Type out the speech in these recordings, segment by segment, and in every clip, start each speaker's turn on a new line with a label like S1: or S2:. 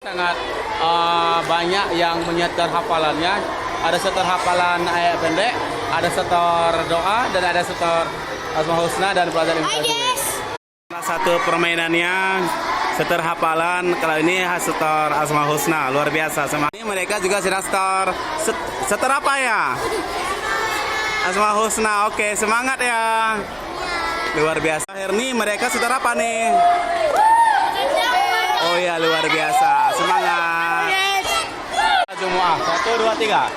S1: Sangat banyak yang menyetor hafalannya. Ada setor hafalan ayat pendek, ada setor doa, dan ada setor Asmaul Husna dan pelajaran ilmu tajwid. Salah satu permainannya setor hafalan, kalau ini setor Asmaul Husna, luar biasa. Ini mereka juga sedang setor apa ya? Asmaul Husna. Oke, semangat ya. Luar biasa. Herni, mereka setor apa nih? Oh ya, luar biasa. Semangat. Jumu'ah. 1, 2, 3.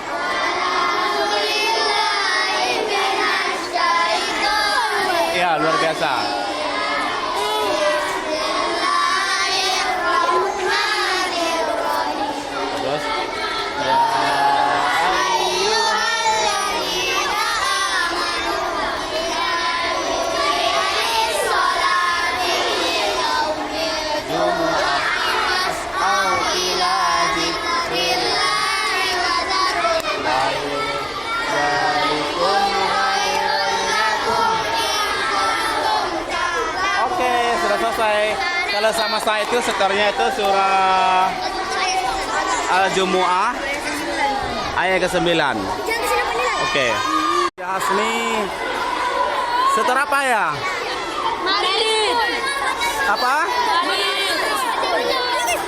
S1: Ya, luar biasa. Terus. Selesai. Kalau sama saya itu setornya itu surah Al-Jumu'ah ayat ke-9. Oke. Hasni setor apa ya? Apa?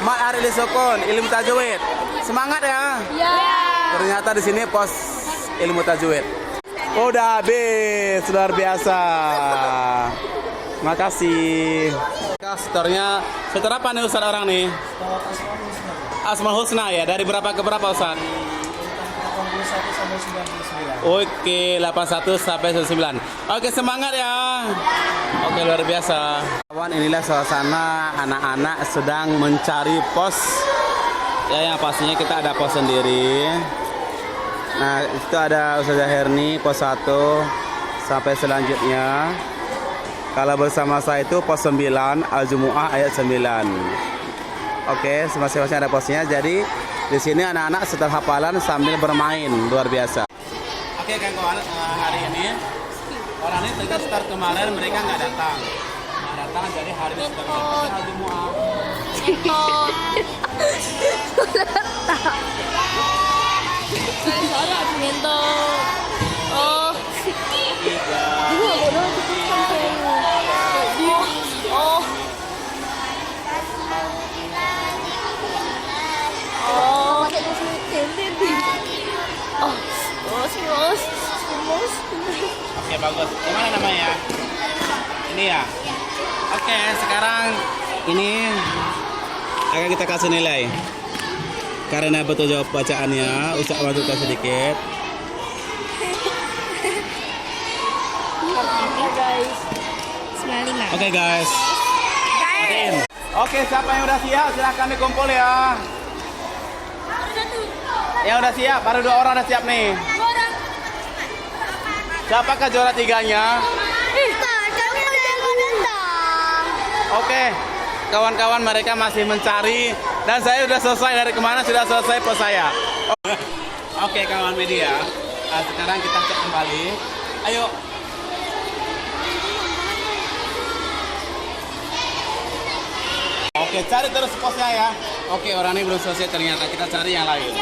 S1: Mat Arili Sukun, ilmu tajwid. Semangat ya. Ternyata di sini pos ilmu tajwid. Udah habis, luar biasa. Makasih. Setornya setor apa nih Ustaz orang nih? Asmaul Husna ya. Dari berapa ke berapa Ustaz?
S2: 81 sampai 99.
S1: Oke, 81 sampai 99. Oke, semangat ya. Oke, luar biasa. Kawan, inilah suasana anak-anak sedang mencari pos. Ya, yang pastinya kita ada pos sendiri. Nah, itu ada Ustazah Herni pos 1 sampai selanjutnya. Kalau bersama saya itu pos 9 Al-Jumu'ah ayat 9. Oke, masing-masing ada posnya. Jadi di sini anak-anak setor hafalan sambil bermain, luar biasa. Oke, kawan, hari ini orang ini tegas start kemarin mereka nggak datang. Jadi hari ini setor Al-Jumu'ah. Oke, bagus. Gimana namanya? Ini ya. Oke, sekarang ini akan kita kasih nilai. Karena betul jawab bacaannya, Ustaz bantukan sedikit. Oke guys. Oke, siapa yang udah siap silahkan dikumpul ya. Yang udah siap, baru 2 orang udah siap nih. Siapakah juara 3-nya? Oke, kawan-kawan mereka masih mencari dan saya sudah selesai dari kemana, sudah selesai pos saya. Oke, kawan media, sekarang kita cek kembali. Ayo. Oke, cari terus posnya ya. Oke, orang ini belum selesai ternyata, kita cari yang lain.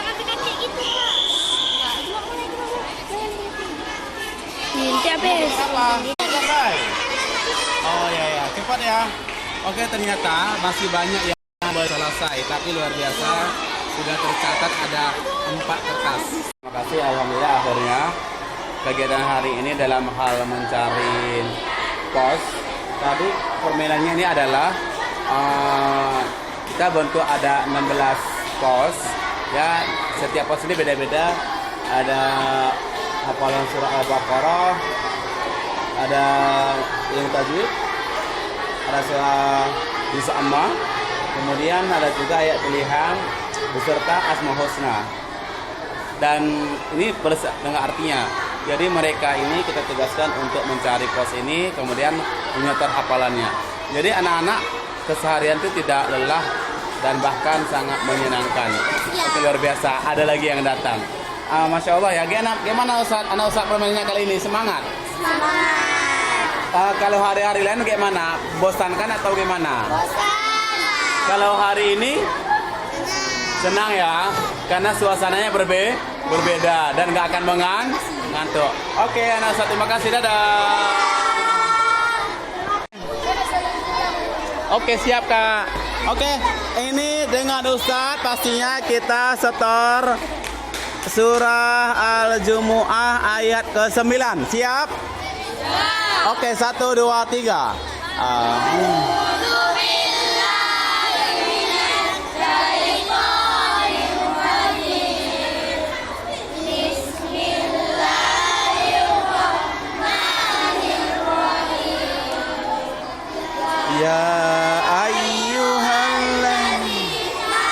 S1: Oh ya, cepat ya. Oke, ternyata masih banyak yang belum selesai, tapi luar biasa sudah tercatat ada 4 kertas. Terima kasih, alhamdulillah akhirnya kegiatan hari ini dalam hal mencari pos. Tadi permainannya ini adalah kita bentuk ada 16 pos ya, setiap pos ini beda-beda. Ada hafalan surah Al-Baqarah, ada ilmu tajwid, ada surah Juz Amma, kemudian ada juga ayat pilihan beserta Asmaul Husna. Dan ini dengan artinya, jadi mereka ini kita tugaskan untuk mencari pos ini, kemudian menyetor hafalannya. Jadi anak-anak keseharian itu tidak lelah dan bahkan sangat menyenangkan. Itu luar biasa. Ada lagi yang datang. Masya Allah ya. Gimana Ustaz? Anak Ustaz permainannya kali ini semangat? Semangat. Kalau hari-hari lain gimana? Bosan kan atau gimana? Bosan. Kalau hari ini? Senang ya, karena suasananya berbeda dan nggak akan ngantuk. Oke, anak satu, terima kasih, dadah. Oke, siap Kak. Oke, ini dengan Ustadz pastinya kita setor surah Al-Jumu'ah ayat ke-9. Siap? Oke, 1, 2, 3. Ya ayyuhalladzina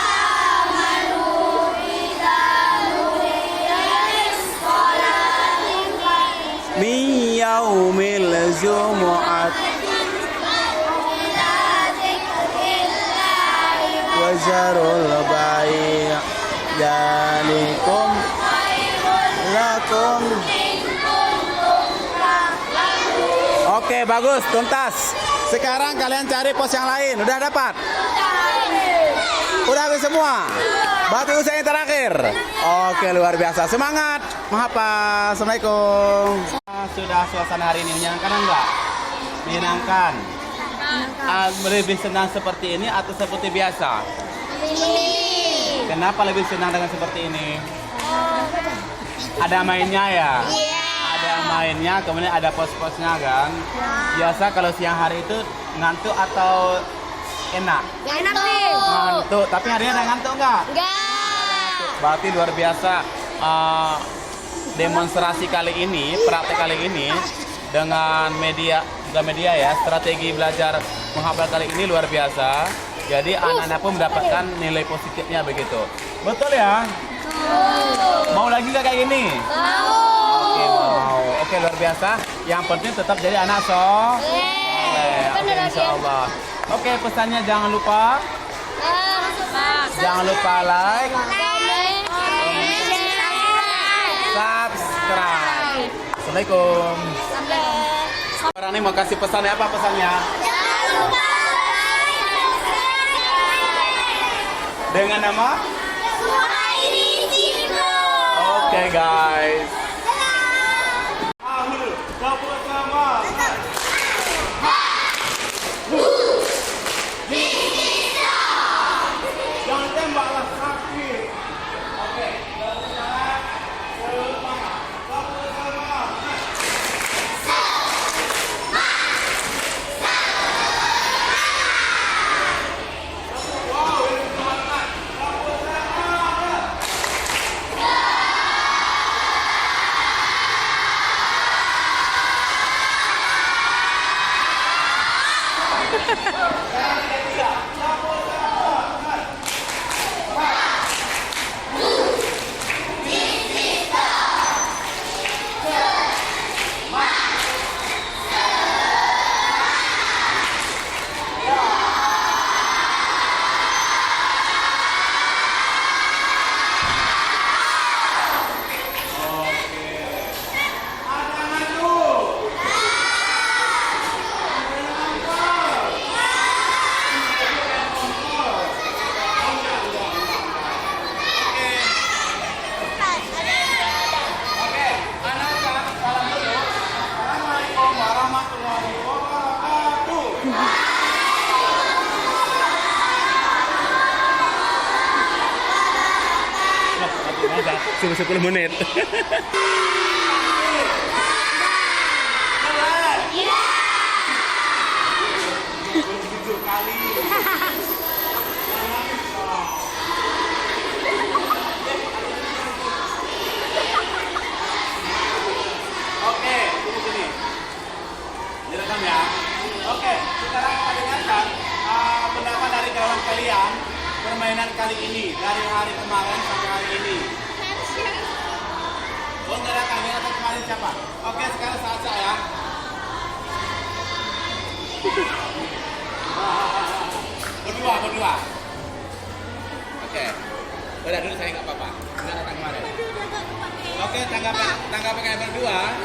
S1: amanu idza nudiya lis-salati min yaumil jumu'ati wa zarul bai' dzalikum lakum. Oke, bagus, tuntas. Sekarang kalian cari pos yang lain. Udah dapat? Udah habis semua? Berarti usaha yang terakhir. Oke, luar biasa. Semangat. Mahapa. Assalamualaikum. Sudah suasana hari ini menyenangkan enggak? Menyenangkan. Lebih senang seperti ini atau seperti biasa? Kenapa lebih senang dengan seperti ini? Ada mainnya ya? Ada mainnya, kemudian ada pos-posnya kan. Biasa kalau siang hari itu ngantuk atau enak? Ngantuk. Tapi hari ini ada ngantuk nggak? Nggak. Berarti luar biasa. Demonstrasi kali ini, praktek kali ini dengan media ya, strategi belajar menghafal kali ini luar biasa. Jadi anak-anak pun mendapatkan nilai positifnya begitu. Betul ya? Mau lagi nggak kayak gini? Oke, mau. Oke, luar biasa. Yang penting tetap jadi anak soleh. Oke, insya Allah. Oke, pesannya jangan lupa. Jangan lupa like, subscribe. Assalamualaikum. Orang ini mau kasih pesannya apa pesannya?
S3: Jangan lupa
S1: Dengan nama?
S3: Suhairi Cimro.
S1: Oke, guys. Jangan tembaklah sakit. Oke. Cuma 10 menit. Oke, sini. Direkam ya. Oke, sekarang kita dengarkan pendapat dari kawan kalian permainan kali ini dari hari kemarin sampai hari ini. Oh, nggak ada kami atau kemarin siapa? Oke, sekarang saat saya. Berdua. Oke. Udah dulu saya nggak apa-apa. Nggak datang kemarin. Oke, tanggapan kalian berdua.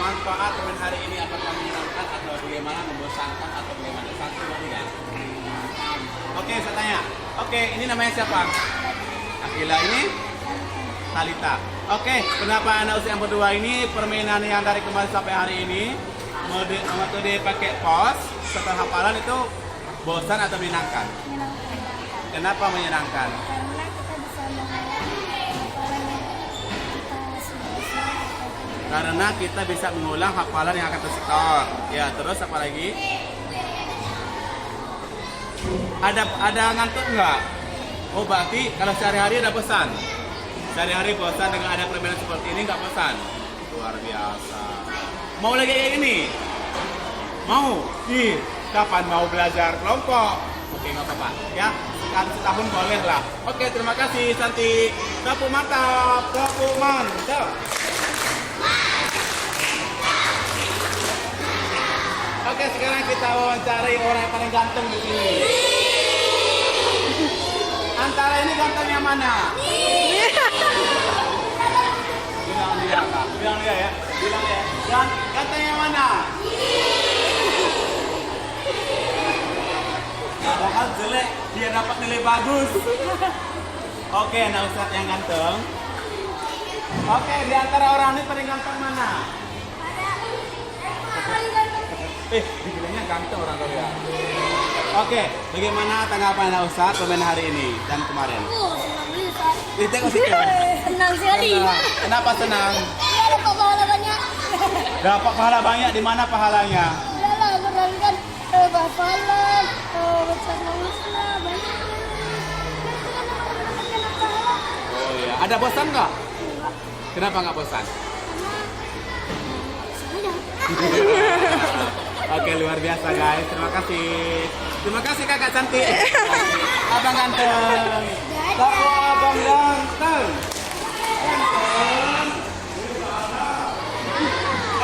S1: Manfaat permainan hari ini apakah menyenangkan atau bagaimana, membosankan atau bagaimana? 1, 2, 3. Oke, saya tanya. Oke, ini namanya siapa? Akila ini Talita. Oke, kenapa anak usia yang berdua ini permainan yang dari kemarin sampai hari ini metode pakai pos setelah hafalan itu bosan atau menyenangkan? Kenapa menyenangkan?
S3: Karena kita bisa mengulang hafalan
S1: Karena kita bisa mengulang hafalan
S3: yang
S1: yang akan tersetor. Ya, terus apa lagi? Ada ngantuk nggak? Oh, berarti kalau sehari-hari ada pesan. Sehari-hari bosan dengan ada permainan seperti ini nggak bosan? Luar biasa. Mau lagi kayak gini? Mau? Ih, kapan mau belajar kelompok? Oke, nggak apa-apa. Ya, sekali setahun boleh lah. Oke, terima kasih Santi. Tepuk mantap, tepuk mantap. Oke, sekarang kita wawancarai orang yang paling ganteng di sini. Antara ini ganteng yang mana? Bilang dia, Kak. Bilang dia ya. Bilang ya. Ganteng yang mana? Padahal jelek, dia dapat nilai bagus. Oke, anak ustadz yang ganteng. Oke, di antara orang ini paling ganteng mana? Dibilangnya ganteng orang Korea. Oke, bagaimana tanggapan anak ustadz permainan hari ini dan kemarin? Tengok situ.
S3: Senang sekali.
S1: Kenapa senang?
S3: Dapat pahala banyak.
S1: Dapat pahala banyak. Di mana pahalanya?
S3: Udahlah, berangkat hafalan, baca namusna banyak.
S1: Oh iya. Ada bosan nggak? Kenapa nggak bosan? Oke, luar biasa guys. Terima kasih. Terima kasih kakak cantik. Abang ganteng. Abang ganteng.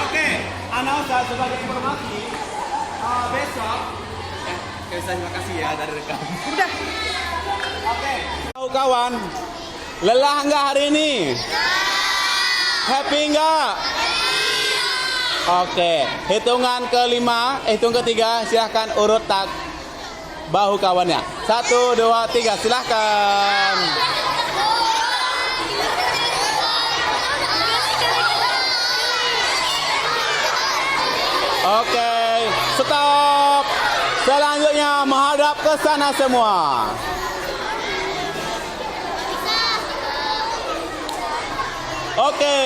S1: Oke, anak ustadz sebagai informasi besok. Terima kasih ya dari rekan. Oke. Tahu kawan, lelah nggak hari ini? Happy nggak? Oke, hitungan kelima, hitung ketiga, silahkan urut tak bahu kawannya. 1, 2, 3, silahkan. Oke, stop. Selanjutnya menghadap ke sana semua. Oke,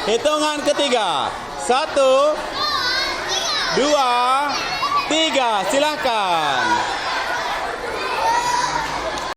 S1: hitungan ketiga. 1, 2, 3, silahkan.